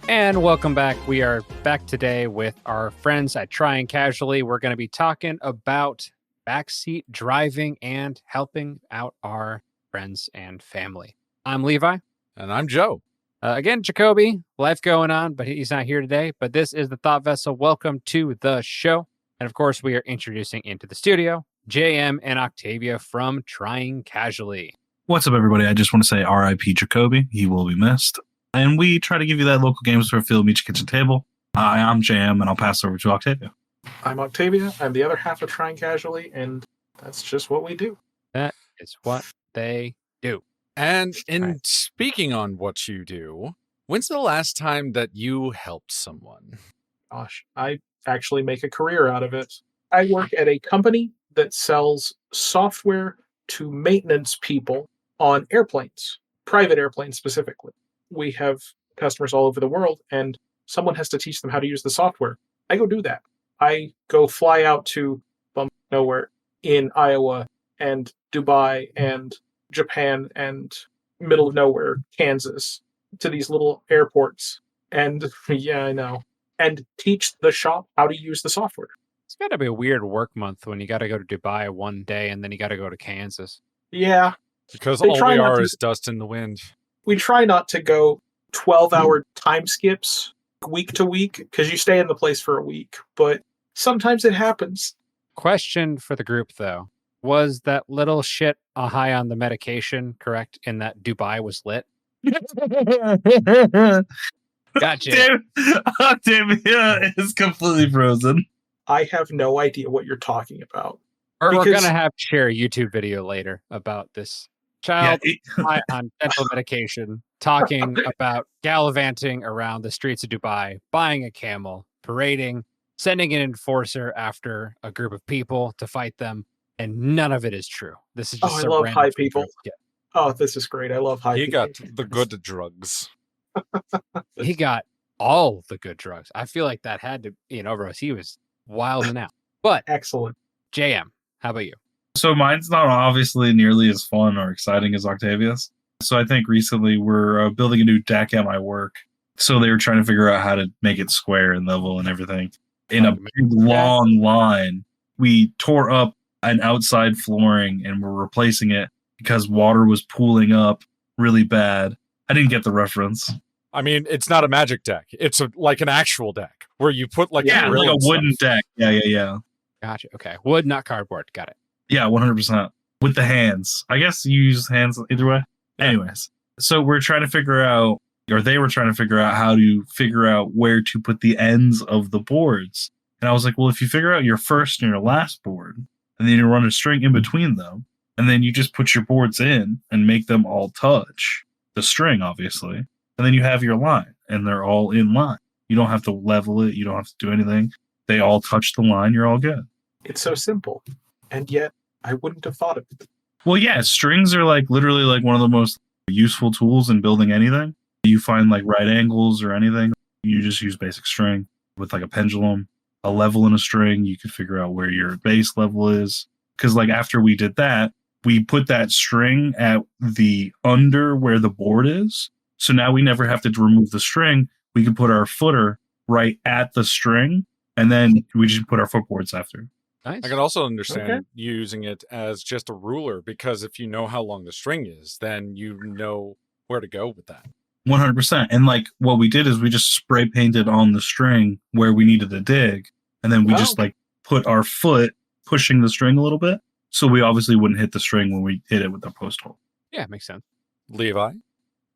And welcome back. We are back today with our friends at Trying Casually. We're going to be talking about backseat driving and helping out our friends and family. I'm Levi. And I'm Joe. Again, Jacoby, life going on, but he's not here today. But this is the Thought Vessel. Welcome to the show. And of course, we are introducing into the studio JM and Octavia from Trying Casually. What's up, everybody? I just want to say R.I.P. Jacoby. He will be missed. And we try to give you that local games for a field meet your kitchen table. I'm JM, and I'll pass over to Octavia. I'm Octavia. I'm the other half of Trying Casually, and that's just what we do. That is what they do. And speaking on what you do, when's the last time that you helped someone? Gosh, I actually make a career out of it. I work at a company that sells software to maintenance people on airplanes, private airplanes specifically. We have customers all over the world, and someone has to teach them how to use the software. I go do that. I go fly out to nowhere in Iowa and Dubai and Japan and middle of nowhere, Kansas, to these little airports. And yeah, I know. And teach the shop how to use the software. It's got to be a weird work month when you got to go to Dubai one day and then you got to go to Kansas. Yeah. Because all we are is dust in the wind. We try not to go 12-hour time skips week to week because you stay in the place for a week. But sometimes it happens. Question for the group, though. Was that little shit high on the medication correct in that Dubai was lit? Gotcha. Octavia is completely frozen. I have no idea what you're talking about. Or we're going to have to share a YouTube video later about this child high on dental medication talking about gallivanting around the streets of Dubai, buying a camel, parading, sending an enforcer after a group of people to fight them. And none of it is true. This is just I love high people. Oh, this is great. I love high people. He got the good drugs. He got all the good drugs. I feel like that had to, he was wilding out. But excellent. JM, how about you? So mine's not obviously nearly as fun or exciting as Octavia's. So I think recently we're building a new deck at my work. So they were trying to figure out how to make it square and level and everything. In a big long line, we tore up an outside flooring and we're replacing it because water was pooling up really bad. I didn't get the reference. I mean, it's not a magic deck. It's like an actual deck where you put like a wooden deck. Yeah. Gotcha. Okay. Wood, not cardboard. Got it. Yeah, 100%. With the hands. I guess you use hands either way. Anyways, so we're trying to figure out, or they were trying to figure out how to figure out where to put the ends of the boards. And I was like, well, if you figure out your first and your last board, and then you run a string in between them, and then you just put your boards in and make them all touch the string, obviously. And then you have your line, and they're all in line. You don't have to level it. You don't have to do anything. They all touch the line. You're all good. It's so simple. And yet, I wouldn't have thought of it. Well, yeah, strings are like literally like one of the most useful tools in building anything. You find like right angles or anything. You just use basic string with like a pendulum, a level in a string. You could figure out where your base level is. Because like after we did that, we put that string at the under where the board is. So now we never have to remove the string. We can put our footer right at the string, and then we just put our footboards after. Nice. I can also understand using it as just a ruler, because if you know how long the string is, then you know where to go with that. 100%. And like what we did is we just spray painted on the string where we needed to dig, and then we just like put our foot pushing the string a little bit, so we obviously wouldn't hit the string when we hit it with the post hole. Yeah, makes sense. Levi?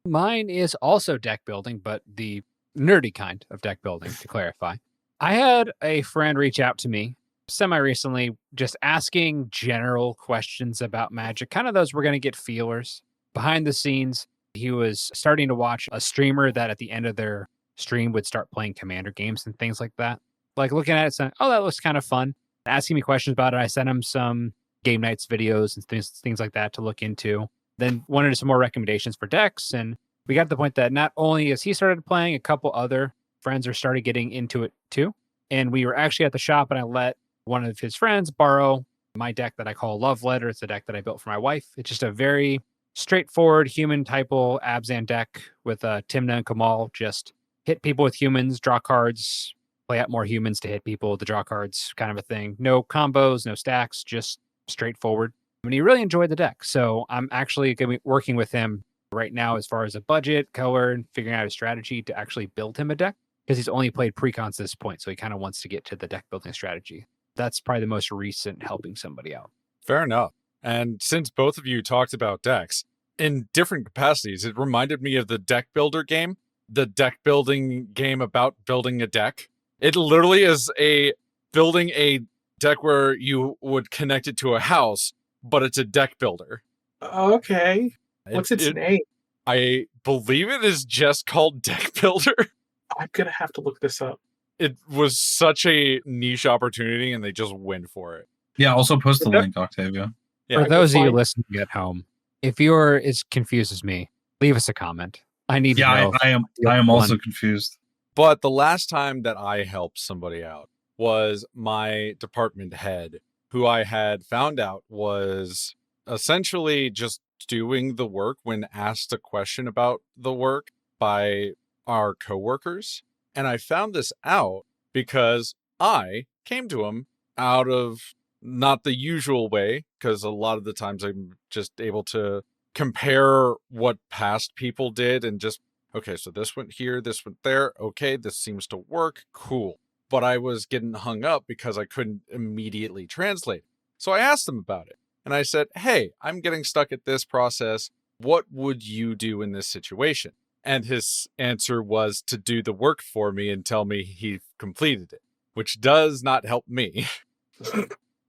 Mine is also deck building, but the nerdy kind of deck building, to clarify. I had a friend reach out to me semi-recently, just asking general questions about Magic, kind of those we're going to get feelers. Behind the scenes, he was starting to watch a streamer that at the end of their stream would start playing Commander games and things like that. Like looking at it saying, oh, that looks kind of fun. Asking me questions about it. I sent him some game nights videos and things like that to look into. Then wanted some more recommendations for decks. And we got to the point that not only has he started playing, a couple other friends are started getting into it too. And we were actually at the shop and I let one of his friends borrow my deck that I call Love Letter. It's a deck that I built for my wife. It's just a very straightforward human typal Abzan deck with Timna and Kamal just hit people with humans, draw cards, play out more humans to hit people with the draw cards kind of a thing. No combos, no stacks, just straightforward. And he really enjoyed the deck. So I'm actually going to be working with him right now as far as a budget, color, and figuring out a strategy to actually build him a deck because he's only played precons to this point. So he kind of wants to get to the deck building strategy. That's probably the most recent helping somebody out. Fair enough. And since both of you talked about decks in different capacities, it reminded me of the deck builder game, the deck building game about building a deck. It literally is building a deck where you would connect it to a house, but it's a deck builder. Okay. What's its name? I believe it is just called Deck Builder. I'm going to have to look this up. It was such a niche opportunity and they just went for it. Yeah, also post the link, Octavia. Yeah. For those of you listening at home, if you're as confused as me, leave us a comment. I need to know. I am also confused. But the last time that I helped somebody out was my department head, who I had found out was essentially just doing the work when asked a question about the work by our coworkers. And I found this out because I came to him out of not the usual way, because a lot of the times I'm just able to compare what past people did and just, okay, so this went here, this went there. Okay, this seems to work. Cool. But I was getting hung up because I couldn't immediately translate. So I asked him about it. And I said, hey, I'm getting stuck at this process. What would you do in this situation? And his answer was to do the work for me and tell me he completed it, which does not help me.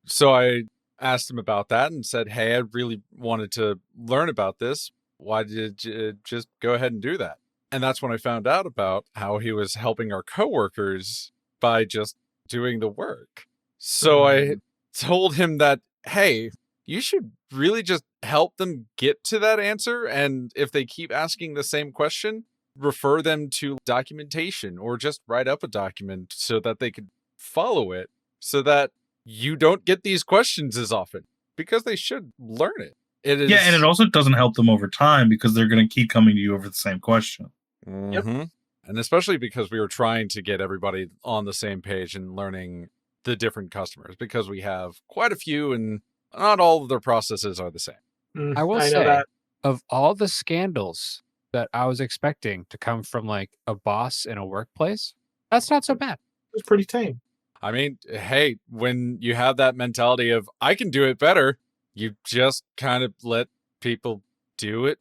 So I asked him about that and said, hey, I really wanted to learn about this. Why did you just go ahead and do that? And that's when I found out about how he was helping our coworkers by just doing the work. So I told him that, hey, you should really just help them get to that answer. And if they keep asking the same question, refer them to documentation or just write up a document so that they could follow it so that you don't get these questions as often because they should learn it. Yeah, and it also doesn't help them over time because they're going to keep coming to you over the same question. Mm-hmm. Yep. And especially because we were trying to get everybody on the same page and learning the different customers because we have quite a few and not all of their processes are the same. I will say, that of all the scandals that I was expecting to come from like a boss in a workplace, that's not so bad. It was pretty tame. I mean, hey, when you have that mentality of I can do it better, you just kind of let people do it.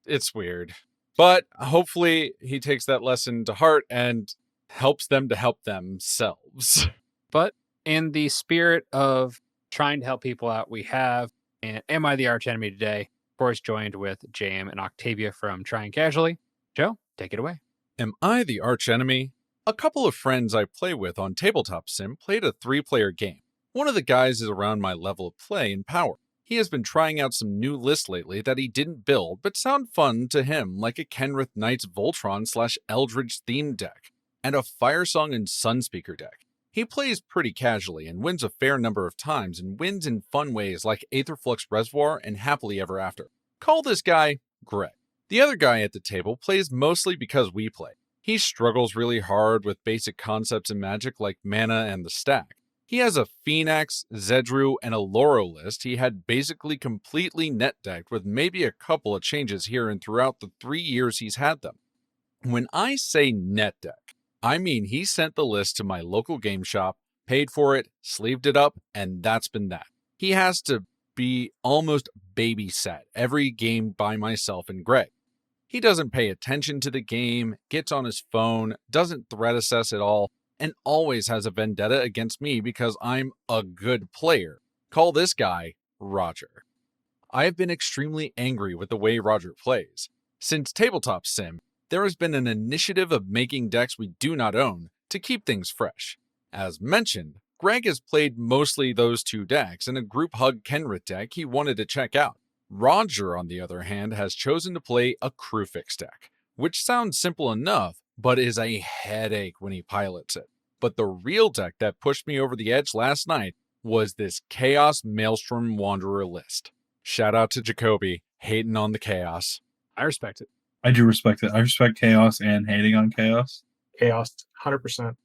It's weird. But hopefully he takes that lesson to heart and helps them to help themselves. But in the spirit of trying to help people out, we have an Am I the Arch Enemy today? Of course, joined with JM and Octavia from Trying Casually. Joe, take it away. Am I the arch enemy? A couple of friends I play with on Tabletop Sim played a 3-player game. One of the guys is around my level of play and power. He has been trying out some new lists lately that he didn't build, but sound fun to him, like a Kenrith Knights Voltron/Eldritch themed deck, and a Firesong and Sunspeaker deck. He plays pretty casually and wins a fair number of times and wins in fun ways like Aetherflux Reservoir and Happily Ever After. Call this guy Greg. The other guy at the table plays mostly because we play. He struggles really hard with basic concepts in Magic like mana and the stack. He has a Phoenix, Zedru, and a Loro list he had basically completely net decked with maybe a couple of changes here and throughout the 3 years he's had them. When I say net deck, I mean he sent the list to my local game shop, paid for it, sleeved it up, and that's been that. He has to be almost babysat every game by myself and Greg. He doesn't pay attention to the game, gets on his phone, doesn't threat assess at all, and always has a vendetta against me because I'm a good player. Call this guy Roger. I have been extremely angry with the way Roger plays. Since Tabletop Sim, there has been an initiative of making decks we do not own to keep things fresh. As mentioned, Greg has played mostly those 2 decks and a Group Hug Kenrith deck he wanted to check out. Roger, on the other hand, has chosen to play a Crewfix deck, which sounds simple enough, but is a headache when he pilots it. But the real deck that pushed me over the edge last night was this Chaos Maelstrom Wanderer list. Shout out to Jacoby, hating on the Chaos. I respect it. I do respect it. I respect Chaos and hating on Chaos. Chaos, 100%.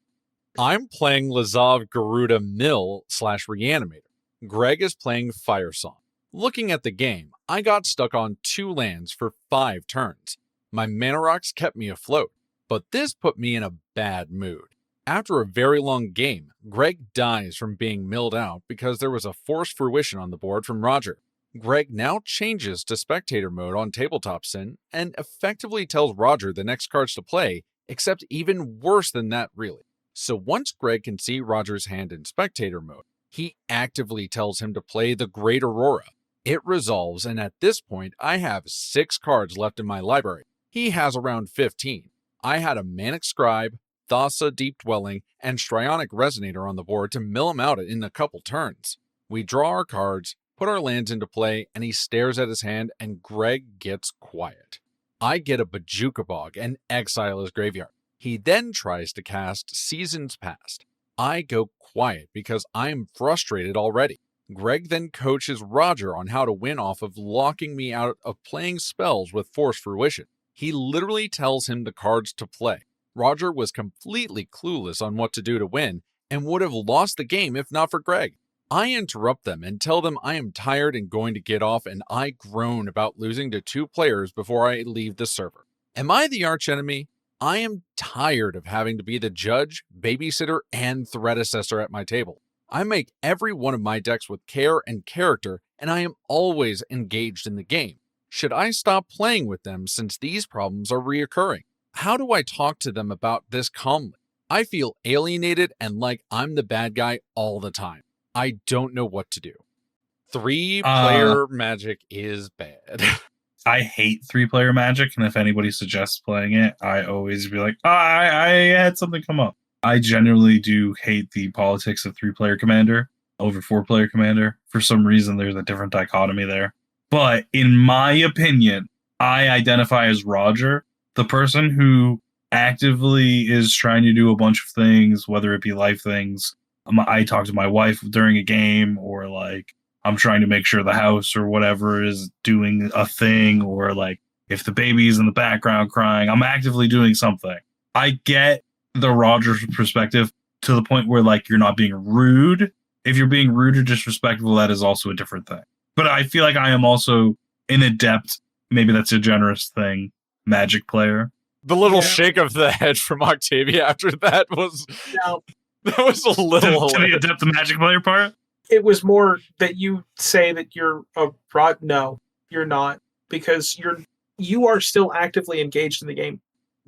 I'm playing Lazav Garuda Mill / Reanimator. Greg is playing Fire Song. Looking at the game, I got stuck on 2 lands for 5 turns. My mana rocks kept me afloat, but this put me in a bad mood. After a very long game, Greg dies from being milled out because there was a Forced Fruition on the board from Roger. Greg now changes to spectator mode on Tabletop Sim and effectively tells Roger the next cards to play, except even worse than that really. So once Greg can see Roger's hand in spectator mode, he actively tells him to play the Great Aurora. It resolves, and at this point I have 6 cards left in my library. He has around 15. I had a Manic Scribe, Thassa Deep Dwelling, and Strionic Resonator on the board to mill him out in a couple turns. We draw our cards, put our lands into play, and he stares at his hand, and Greg gets quiet. I get a Bojuka Bog and exile his graveyard. He then tries to cast Seasons Past. I go quiet because I'm frustrated already. Greg then coaches Roger on how to win off of locking me out of playing spells with Forced Fruition. He literally tells him the cards to play. Roger was completely clueless on what to do to win and would have lost the game if not for Greg. I interrupt them and tell them I am tired and going to get off, and I groan about losing to 2 players before I leave the server. Am I the archenemy? I am tired of having to be the judge, babysitter, and threat assessor at my table. I make every one of my decks with care and character, and I am always engaged in the game. Should I stop playing with them since these problems are reoccurring? How do I talk to them about this calmly? I feel alienated and like I'm the bad guy all the time. I don't know what to do. 3-player Magic is bad. I hate 3-player Magic, and if anybody suggests playing it, I always be like, I had something come up. I generally do hate the politics of 3-player Commander over 4-player Commander. For some reason, there's a different dichotomy there. But in my opinion, I identify as Roger, the person who actively is trying to do a bunch of things, whether it be life things. I talk to my wife during a game, or like I'm trying to make sure the house or whatever is doing a thing, or like if the baby's in the background crying, I'm actively doing something. I get the Roger perspective to the point where like you're not being rude. If you're being rude or disrespectful, that is also a different thing. But I feel like I am also an adept, maybe that's a generous thing, Magic player. The little shake of the head from Octavia after that was that was a little to the adept the Magic player part. It was more that you say that you're a rod. No, you're not, because you are still actively engaged in the game.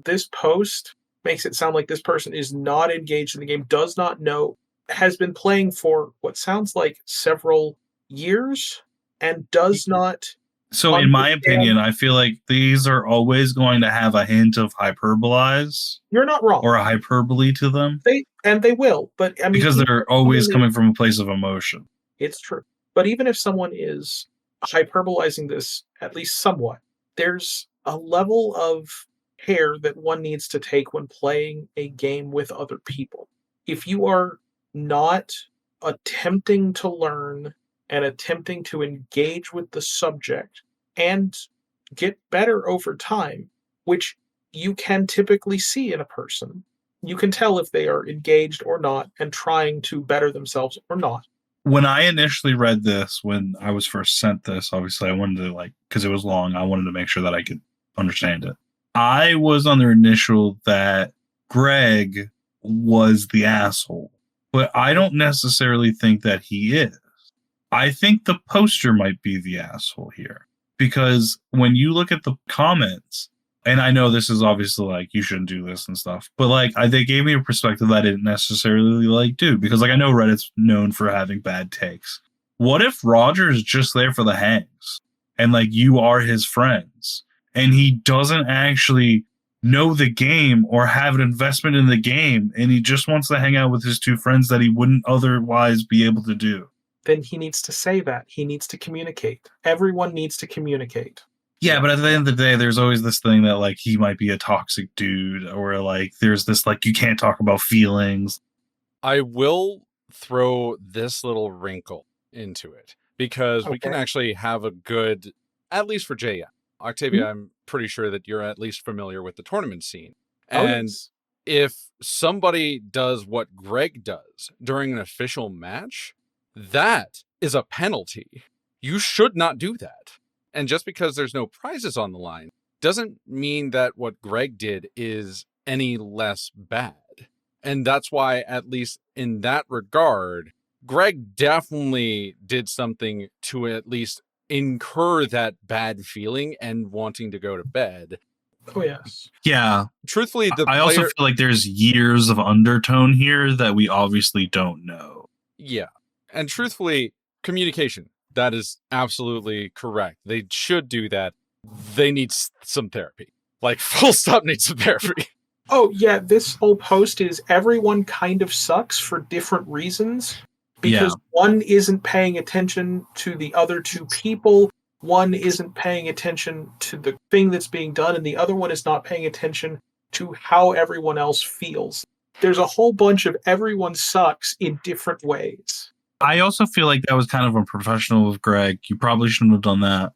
This post makes it sound like this person is not engaged in the game, does not know, has been playing for what sounds like several years, and does not. So in my opinion, I feel like these are always going to have a hint of hyperbolize. You're not wrong. Or a hyperbole to them. They will, but I mean, because they're always coming from a place of emotion. It's true. But even if someone is hyperbolizing this at least somewhat, there's a level of care that one needs to take when playing a game with other people. If you are not attempting to learn and attempting to engage with the subject and get better over time, which you can typically see in a person, you can tell if they are engaged or not and trying to better themselves or not. When I initially read this, when I was first sent this, obviously I wanted to because it was long, I wanted to make sure that I could understand it. I was on the initial that Greg was the asshole, but I don't necessarily think that he is. I think the poster might be the asshole here, because when you look at the comments, and I know this is obviously you shouldn't do this and stuff, but they gave me a perspective that I didn't necessarily do, because I know Reddit's known for having bad takes. What if Roger's just there for the hangs and you are his friends and he doesn't actually know the game or have an investment in the game, and he just wants to hang out with his 2 friends that he wouldn't otherwise be able to do? Then he needs to say that. He needs to communicate. Everyone needs to communicate. Yeah, but at the end of the day, there's always this thing that he might be a toxic dude, or there's this you can't talk about feelings. I will throw this little wrinkle into it, because we can actually have a good, at least for JM. Octavia, I'm pretty sure that you're at least familiar with the tournament scene. And if somebody does what Greg does during an official match, that is a penalty. You should not do that. And just because there's no prizes on the line doesn't mean that what Greg did is any less bad. And that's why, at least in that regard, Greg definitely did something to at least incur that bad feeling and wanting to go to bed. Oh, yes. Yeah. Truthfully, I also feel like there's years of undertone here that we obviously don't know. Yeah. And truthfully, communication. That is absolutely correct. They should do that. They need some therapy. Like, full stop, needs some therapy. Oh, yeah, this whole post is everyone kind of sucks for different reasons. Because one isn't paying attention to the other two people, one isn't paying attention to the thing that's being done, and the other one is not paying attention to how everyone else feels. There's a whole bunch of everyone sucks in different ways. I also feel like that was kind of unprofessional of Greg. You probably shouldn't have done that.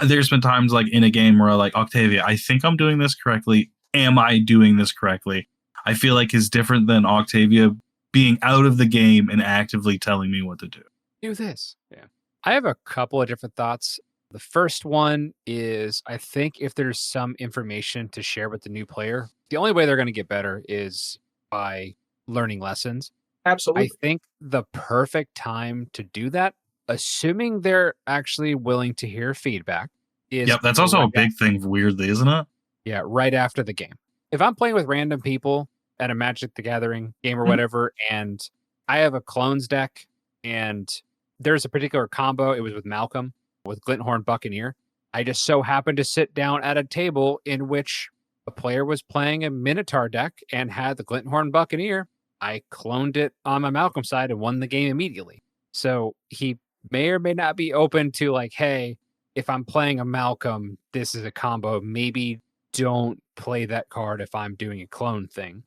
There's been times like in a game where like, Octavia, I think I'm doing this correctly. Am I doing this correctly? I feel like is different than Octavia being out of the game and actively telling me what to do. Do this. Yeah. I have a couple of different thoughts. The first one is I think if there's some information to share with the new player, the only way they're going to get better is by learning lessons. Absolutely. I think the perfect time to do that, assuming they're actually willing to hear feedback, is that's also a big thing, weirdly, isn't it? Yeah, right after the game. If I'm playing with random people at a Magic the Gathering game or whatever, and I have a clones deck, and there's a particular combo, it was with Malcolm, with Glinthorn Buccaneer. I just so happened to sit down at a table in which a player was playing a Minotaur deck and had the Glinthorn Buccaneer. I cloned it on my Malcolm side and won the game immediately. So he may or may not be open to like, hey, if I'm playing a Malcolm, this is a combo. Maybe don't play that card if I'm doing a clone thing.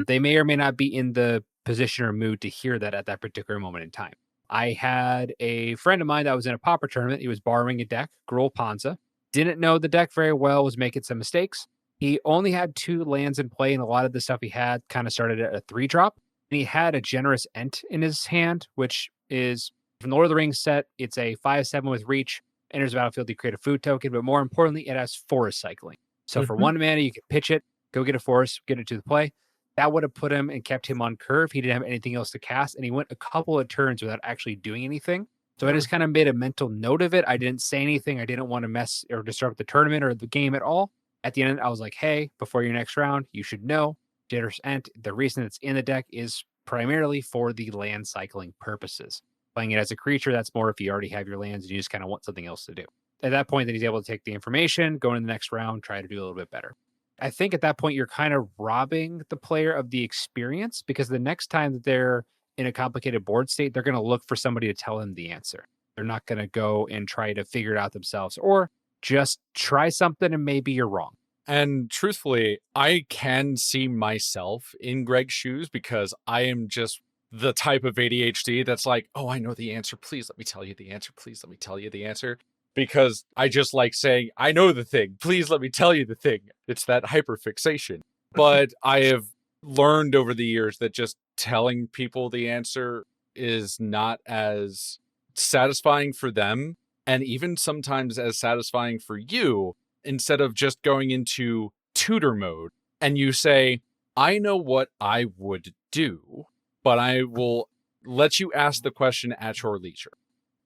They may or may not be in the position or mood to hear that at that particular moment in time. I had a friend of mine that was in a Pauper tournament. He was borrowing a deck, Gruul Ponza. Didn't know the deck very well, was making some mistakes. He only had 2 lands in play, and a lot of the stuff he had kind of started at a 3-drop. And he had a Generous Ent in his hand, which is from the Lord of the Rings set. It's a 5/7 with reach, enters the battlefield to create a food token, but more importantly, it has forest cycling. So for 1 mana, you can pitch it, go get a forest, get it to the play. That would have put him and kept him on curve. He didn't have anything else to cast, and he went a couple of turns without actually doing anything. So I just kind of made a mental note of it. I didn't say anything. I didn't want to mess or disrupt the tournament or the game at all. At the end, I was like, hey, before your next round, you should know Generous Ent, the reason it's in the deck is primarily for the land cycling purposes. Playing it as a creature, that's more if you already have your lands and you just kind of want something else to do. At that point, then he's able to take the information, go into the next round, try to do a little bit better. I think at that point, you're kind of robbing the player of the experience because the next time that they're in a complicated board state, they're going to look for somebody to tell them the answer. They're not going to go and try to figure it out themselves or just try something and maybe you're wrong. And truthfully, I can see myself in Greg's shoes because I am just the type of ADHD that's like, oh, I know the answer. Please let me tell you the answer. Please let me tell you the answer. Because I just like saying, I know the thing. Please let me tell you the thing. It's that hyperfixation. But I have learned over the years that just telling people the answer is not as satisfying for them, and even sometimes as satisfying for you, instead of just going into tutor mode and you say, I know what I would do, but I will let you ask the question at your leisure.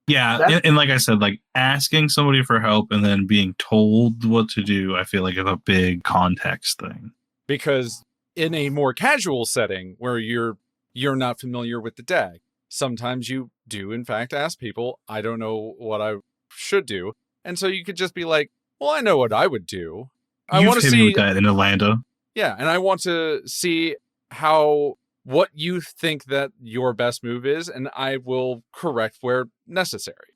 Yeah, and like I said, like asking somebody for help and then being told what to do, I feel like is a big context thing. Because in a more casual setting where you're not familiar with the deck, sometimes you do in fact ask people, I don't know what I should do. And so you could just be like, well, I know what I would do. I want to see with that in Atlanta. Yeah, and I want to see what you think that your best move is, and I will correct where necessary.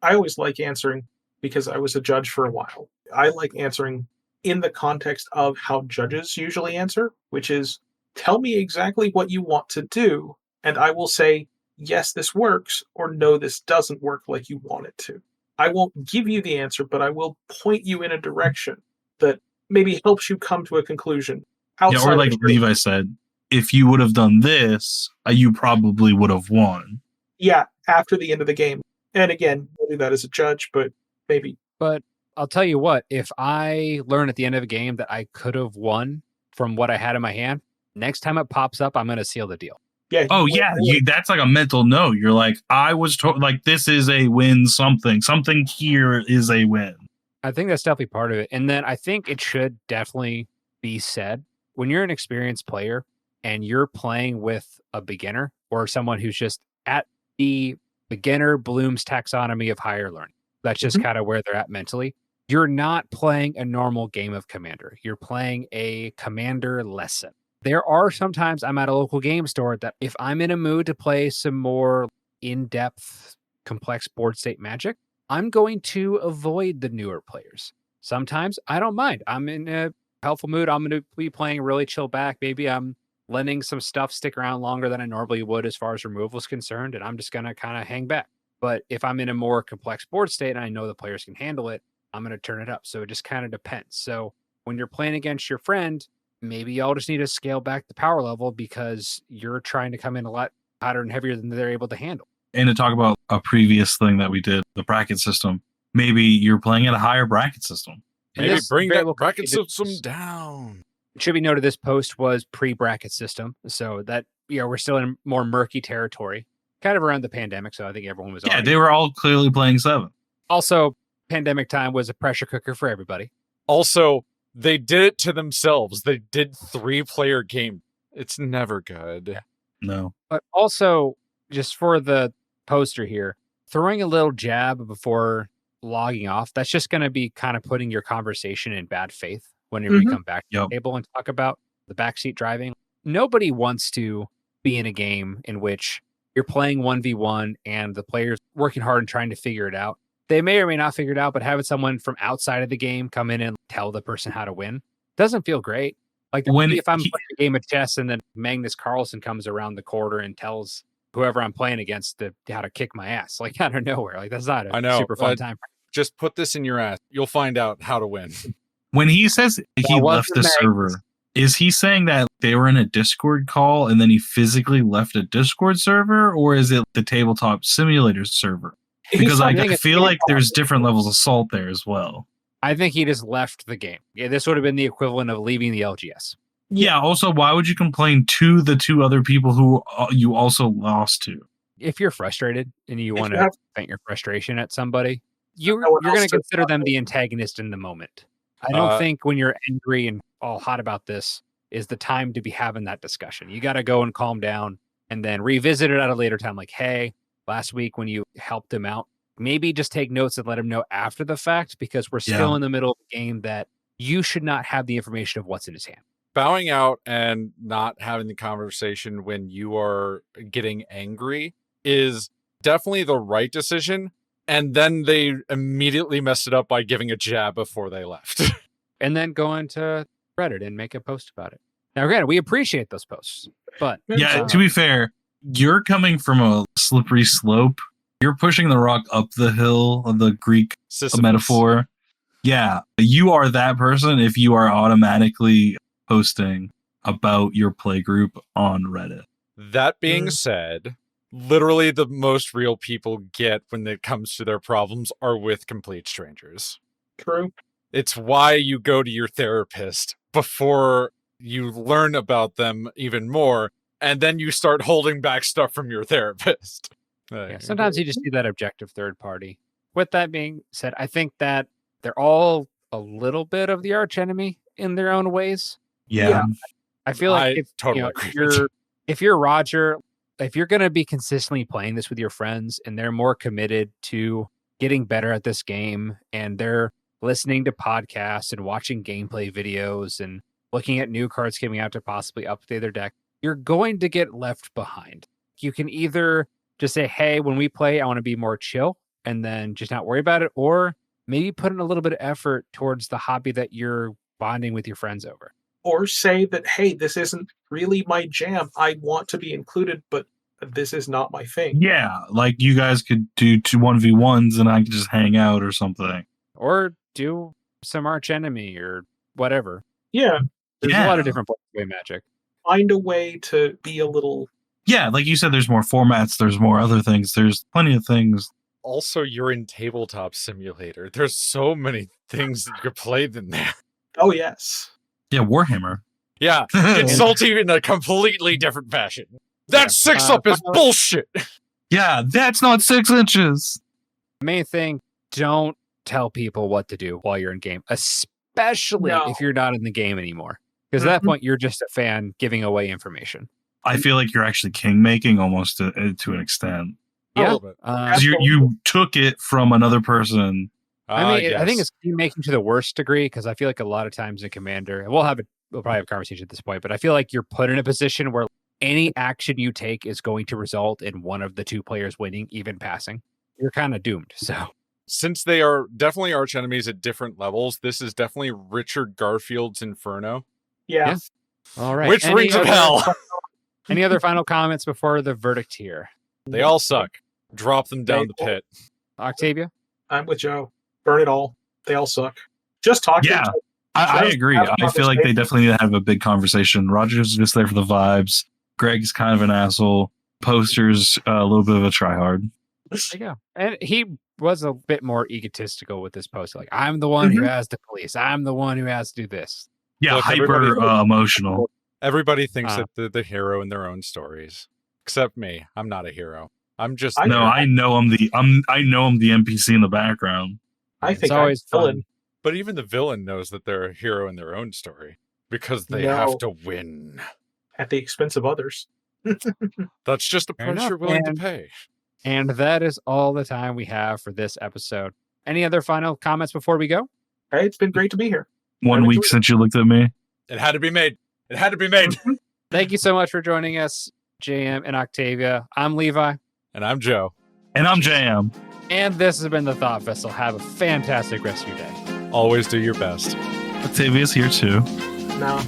I always like answering because I was a judge for a while. I like answering in the context of how judges usually answer, which is tell me exactly what you want to do, and I will say, yes, this works, or no, this doesn't work like you want it to. I won't give you the answer, but I will point you in a direction that maybe helps you come to a conclusion. outside or of like the- Levi said, if you would have done this, you probably would have won. yeah, after the end of the game. And again, we'll do that as a judge, but maybe. But I'll tell you what, if I learn at the end of a game that I could have won from what I had in my hand, next time it pops up, I'm going to seal the deal. Yeah. Oh yeah, that's like a mental note. You're like, I was like, this is a win. Something here is a win. I think that's definitely part of it. And then I think it should definitely be said when you're an experienced player and you're playing with a beginner or someone who's just at the beginner Bloom's taxonomy of higher learning. That's just kind of where they're at mentally. You're not playing a normal game of Commander. You're playing a Commander lesson. There are sometimes I'm at a local game store that if I'm in a mood to play some more in-depth, complex board state Magic, I'm going to avoid the newer players. Sometimes I don't mind. I'm in a helpful mood. I'm going to be playing really chill back. Maybe I'm letting some stuff stick around longer than I normally would as far as removal is concerned, and I'm just going to kind of hang back. But if I'm in a more complex board state and I know the players can handle it, I'm going to turn it up. So it just kind of depends. So when you're playing against your friend, maybe y'all just need to scale back the power level because you're trying to come in a lot hotter and heavier than they're able to handle. And to talk about a previous thing that we did, the bracket system, maybe you're playing at a higher bracket system. And Maybe this bring very that well bracket could be system this- down. It should be noted this post was pre-bracket system. So that, we're still in more murky territory, kind of around the pandemic. So I think everyone was Yeah, already- they were all clearly playing 7. Also, pandemic time was a pressure cooker for everybody. Also, they did it to themselves. They did 3-player game. It's never good. No. But also, just for the poster here, throwing a little jab before logging off, that's just going to be kind of putting your conversation in bad faith whenever you come back to Yep. the table and talk about the backseat driving. Nobody wants to be in a game in which you're playing 1v1 and the player's working hard and trying to figure it out. They may or may not figure it out, but having someone from outside of the game come in and tell the person how to win doesn't feel great. Like if I'm playing a game of chess and then Magnus Carlsen comes around the corner and tells whoever I'm playing against how to kick my ass, like out of nowhere. Like that's not a super fun time. Just put this in your ass. You'll find out how to win. When he says he left the server, is he saying that they were in a Discord call and then he physically left a Discord server, or is it the tabletop simulator server? Because I feel like there's different levels of salt there as well. I think he just left the game. Yeah, this would have been the equivalent of leaving the LGS. Yeah, also, why would you complain to the 2 other people who you also lost to? If you're frustrated and you want to vent your frustration at somebody, you're no one going else to to consider talk them to. the antagonist in the moment. I don't think when you're angry and all hot about this is the time to be having that discussion. You got to go and calm down and then revisit it at a later time. Like, hey, last week when you helped him out, maybe just take notes and let him know after the fact, because we're still in the middle of a game that you should not have the information of what's in his hand. Bowing out and not having the conversation when you are getting angry is definitely the right decision. And then they immediately messed it up by giving a jab before they left. And then go into Reddit and make a post about it. Now, granted, we appreciate those posts, but Yeah, to be fair, you're coming from a slippery slope. You're pushing the rock up the hill of the Greek metaphor. Yeah, you are that person if you are automatically posting about your play group on Reddit. That being said, literally the most real people get when it comes to their problems are with complete strangers. True. It's why you go to your therapist before you learn about them even more, and then you start holding back stuff from your therapist. Yeah, sometimes you just need that objective third party. With that being said, I think that they're all a little bit of the archenemy in their own ways. Yeah. I feel like if you're Roger, if you're going to be consistently playing this with your friends and they're more committed to getting better at this game and they're listening to podcasts and watching gameplay videos and looking at new cards coming out to possibly update their deck, you're going to get left behind. You can either just say, hey, when we play, I want to be more chill and then just not worry about it, or maybe put in a little bit of effort towards the hobby that you're bonding with your friends over. Or say that, hey, this isn't really my jam. I want to be included, but this is not my thing. Yeah, like you guys could do 2 1v1s and I could just hang out or something. Or do some arch enemy or whatever. Yeah. There's a lot of Yeah. different ways to play Magic. Find a way to be a little. Yeah, like you said, there's more formats, there's more other things, there's plenty of things. Also, you're in Tabletop Simulator. There's so many things that you could play in there. Oh yes. Yeah, Warhammer. Yeah, it's salty in a completely different fashion. That six up is bullshit. Yeah, that's not 6 inches. Main thing, don't tell people what to do while you're in game, especially No. if you're not in the game anymore. Because at that Mhm. point, you're just a fan giving away information. I feel like you're actually king making almost to an extent. A Yeah. little bit. 'Cause you took it from another person. I mean, I think Yes. it's team making to the worst degree because I feel like a lot of times in Commander, and we'll probably have a conversation at this point, but I feel like you're put in a position where any action you take is going to result in one of the two players winning, even passing. You're kind of doomed. So Since they are definitely arch enemies at different levels, this is definitely Richard Garfield's Inferno. Yeah. Yeah. all right. Which rings of hell? Any other final comments before the verdict here? They all suck. Drop them down the pit. Octavia? I'm with Joe. Burn it all. They all suck. Just talking. Yeah. I Just agree. have a I feel like they conversation. definitely need to have a big conversation. Rogers is just there for the vibes. Greg's kind of an asshole. Poster's a little bit of a tryhard. There you go. And he was a bit more egotistical with this post. Like, I'm the one who has the police. I'm the one who has to do this. Yeah, Look, hyper everybody- emotional. Everybody thinks Uh. that they're the hero in their own stories. Except me. I'm not a hero. I'm just I No, there. I know I'm the NPC in the background. I think It's always I'm fun. villain. But even the villain knows that they're a hero in their own story. Because they No. have to win. At the expense of others. That's just the Fair price enough, you're willing man. to pay. And that is all the time we have for this episode. Any other final comments before we go? Hey, it's been great to be here. 1 week enjoyed it. since you looked at me. It had to be made. It had to be made. Thank you so much for joining us, JM and Octavia. I'm Levi, And I'm Joe. And I'm JM. and this has been the Thought Vessel. Have a fantastic rest of your day. Always do your best. Octavia's here too. No.